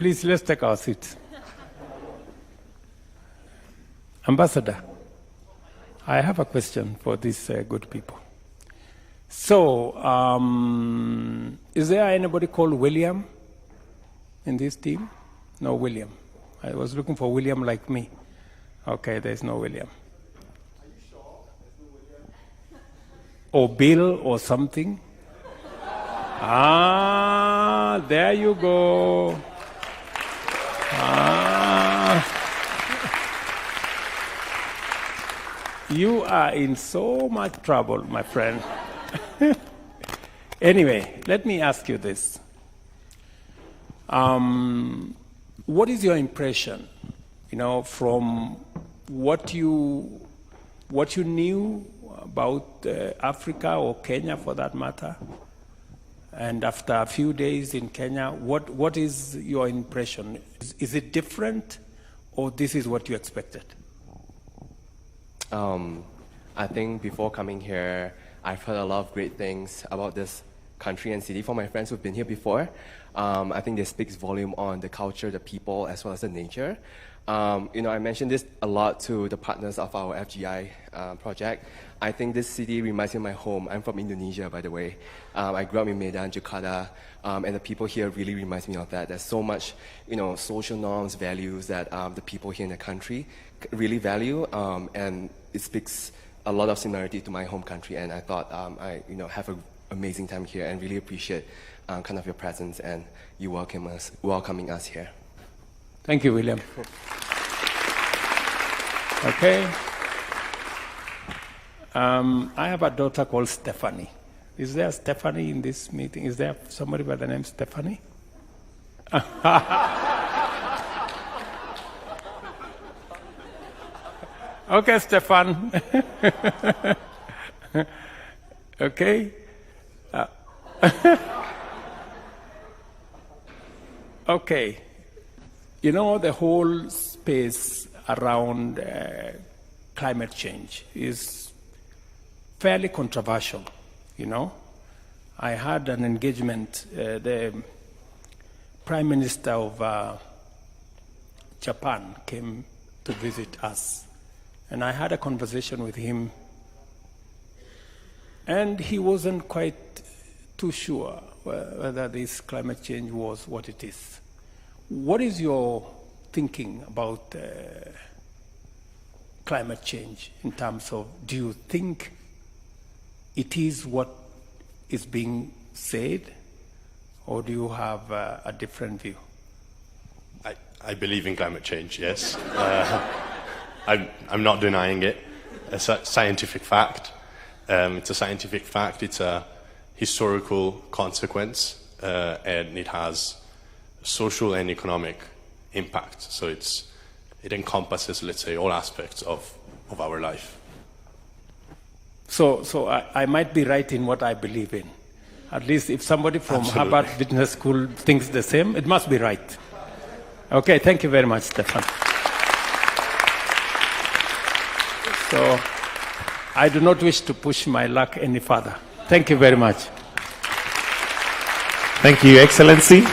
Please, let's take our seats. Ambassador, I have a question for these good people. So, is there anybody called William in this team? No William. I was looking for William like me. Okay, there's no William. Are you sure there's no William? Or Bill or something? Ah, there you go. You are in so much trouble, my friend. Anyway, let me ask you this. What is your impression, from what you knew about Africa or Kenya for that matter? And after a few days in Kenya, what is your impression? Is it different, or this is what you expected? I think before coming here, I've heard a lot of great things about this country and city from my friends who've been here before. I think this speaks volume on the culture, the people, as well as the nature. I mentioned this a lot to the partners of our FGI project. I think this city reminds me of my home. I'm from Indonesia, by the way. I grew up in Medan, Jakarta, and the people here really reminds me of that. There's so much, social norms, values that the people here in the country really value, and it speaks a lot of similarity to my home country. And I thought I, have an amazing time here and really appreciate kind of your presence and you welcoming us here. Thank you, William. Okay. I have a daughter called Stephanie. Is there Stephanie in this meeting? Is there somebody by the name Stephanie? Okay, Stefan. Okay. Okay. The whole space around climate change is fairly controversial, I had an engagement, the Prime Minister of Japan came to visit us, and I had a conversation with him, and he wasn't quite too sure whether this climate change was what it is. What is your thinking about climate change in terms of, do you think it is what is being said, or do you have a different view? I believe in climate change, yes. I'm not denying it. It's a scientific fact. It's a scientific fact. It's a historical consequence, and it has social and economic impact. So it encompasses, let's say, all aspects of our life. So I might be right in what I believe in. At least if somebody from Absolutely. Harvard Business School thinks the same, it must be right. Okay, thank you very much, Stefan. So I do not wish to push my luck any further. Thank you very much. Thank you, Excellency.